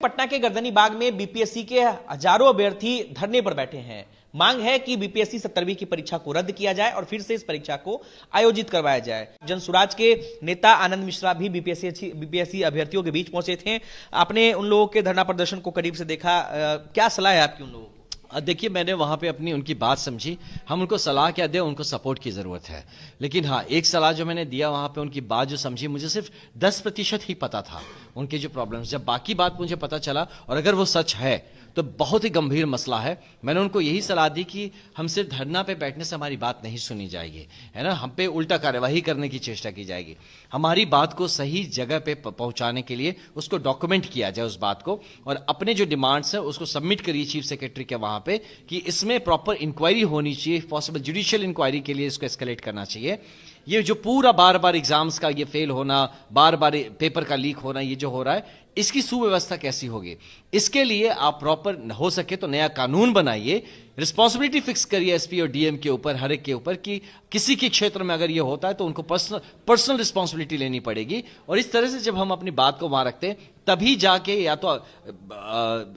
पटना के गर्दनी बाग में बीपीएससी के हजारों अभ्यर्थी धरने पर बैठे हैं। मांग है कि बीपीएससी 17वीं की परीक्षा को रद्द किया जाए और फिर से इस परीक्षा को आयोजित करवाया जाए। जनसुराज के नेता आनंद मिश्रा भी बीपीएससी अभ्यर्थियों के बीच पहुंचे थे। आपने उन लोगों के धरना प्रदर्शन को करीब से देखा, क्या सलाह है आपकी उन लोगों को? देखिए, मैंने वहाँ पे उनकी बात समझी। हम उनको सलाह क्या दें, उनको सपोर्ट की ज़रूरत है। लेकिन हाँ, एक सलाह जो मैंने दिया वहाँ पे, उनकी बात जो समझी, मुझे सिर्फ 10% ही पता था उनके जो प्रॉब्लम्स। जब बाकी बात मुझे पता चला और अगर वो सच है तो बहुत ही गंभीर मसला है। मैंने उनको यही सलाह दी कि हम सिर्फ धरना पे बैठने से हमारी बात नहीं सुनी जाएगी, है ना। हम पे उल्टा कार्यवाही करने की चेष्टा की जाएगी। हमारी बात को सही जगह पे पहुंचाने के लिए उसको डॉक्यूमेंट किया जाए, उस बात को, और अपने जो डिमांड्स है उसको सबमिट करिए चीफ सेक्रेटरी के वहां पे कि इसमें प्रॉपर इंक्वायरी होनी चाहिए। पॉसिबल जुडिशियल इंक्वायरी के लिए इसको एस्केलेट करना चाहिए। ये जो पूरा बार बार एग्जाम्स का ये फेल होना, बार बार पेपर का लीक होना, ये जो हो रहा है, इसकी सुव्यवस्था कैसी होगी? इसके लिए आप प्रॉपर हो सके तो नया कानून बनाइए, रिस्पॉन्सिबिलिटी फिक्स करिए एसपी और डीएम के ऊपर, हर एक के ऊपर, कि किसी के क्षेत्र में अगर ये होता है तो उनको पर्सनल रिस्पॉन्सिबिलिटी लेनी पड़ेगी। और इस तरह से जब हम अपनी बात को वहां रखते हैं तभी जाके या तो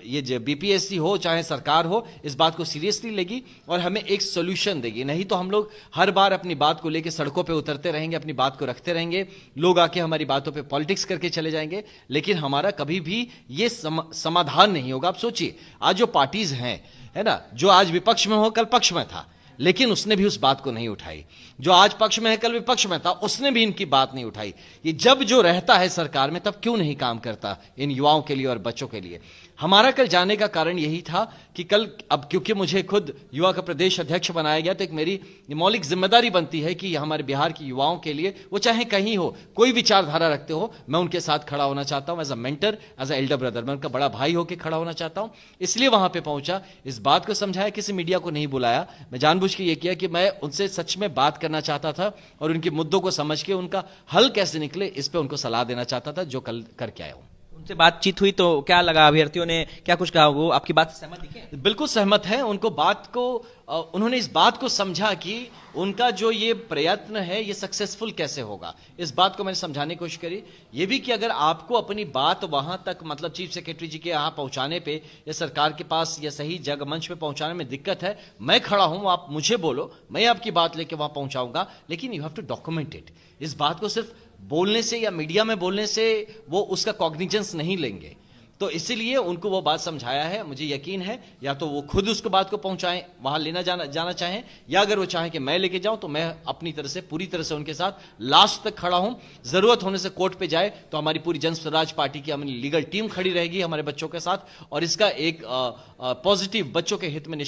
ये जो बीपीएससी हो चाहे सरकार हो, इस बात को सीरियसली लेगी और हमें एक सोल्यूशन देगी। नहीं तो हम लोग हर बार अपनी बात को लेकर सड़कों पे उतरते रहेंगे, अपनी बात को रखते रहेंगे, लोग आके हमारी बातों पे पॉलिटिक्स करके चले जाएंगे, लेकिन हमारा कभी भी ये समाधान नहीं होगा। आप सोचिए, आज जो पार्टीज हैं, है ना, जो आज विपक्ष में हो कल पक्ष में था, लेकिन उसने भी उस बात को नहीं उठाई। जो आज पक्ष में है कल विपक्ष में था, उसने भी इनकी बात नहीं उठाई। ये जब जो रहता है सरकार में तब क्यों नहीं काम करता इन युवाओं के लिए और बच्चों के लिए? हमारा कल जाने का कारण यही था कि कल, अब क्योंकि मुझे खुद युवा का प्रदेश अध्यक्ष बनाया गया, तो एक मेरी मौलिक जिम्मेदारी बनती है कि हमारे बिहार के युवाओं के लिए, वो चाहे कहीं हो, कोई विचारधारा रखते हो, मैं उनके साथ खड़ा होना चाहता हूं as a mentor, as a elder brother. मैं उनका बड़ा भाई होकर खड़ा होना चाहता हूं, इसलिए वहां पर पहुंचा, इस बात को समझाया, किसी मीडिया को नहीं बुलाया। मैं जानबूझ के ये किया कि मैं उनसे सच में बात करना चाहता था और उनके मुद्दों को समझ के उनका हल कैसे निकले इस पे उनको सलाह देना चाहता था, जो कल करके आया हूं। उनसे बातचीत हुई तो क्या लगा? अभ्यर्थियों ने क्या कुछ कहा? वो आपकी बात से सहमत दिखे? बिल्कुल सहमत है। उनको बात को, उन्होंने इस बात को समझा कि उनका जो ये प्रयत्न है ये सक्सेसफुल कैसे होगा। इस बात को मैंने समझाने की कोशिश करी। ये भी कि अगर आपको अपनी बात वहां तक, मतलब चीफ सेक्रेटरी जी के यहाँ पहुंचाने पे या सरकार के पास या सही जगह मंच पे पहुंचाने में दिक्कत है, मैं खड़ा हूं, आप मुझे बोलो, मैं आपकी बात लेके वहां पहुंचाऊंगा, लेकिन you have to document it. इस बात को सिर्फ बोलने से या मीडिया में बोलने से वो उसका कॉग्निजेंस नहीं लेंगे। तो इसीलिए उनको वो बात समझाया है। मुझे यकीन है या तो वो खुद उसको बात को पहुंचाएं, वहां लेना जाना चाहें, या अगर वो चाहें कि मैं लेके जाऊं, तो मैं अपनी तरह से पूरी तरह से उनके साथ लास्ट तक खड़ा हूं। जरूरत होने से कोर्ट पे जाए तो हमारी पूरी जन स्वराज पार्टी की हमारी लीगल टीम खड़ी रहेगी हमारे बच्चों के साथ, और इसका एक पॉजिटिव, बच्चों के हित में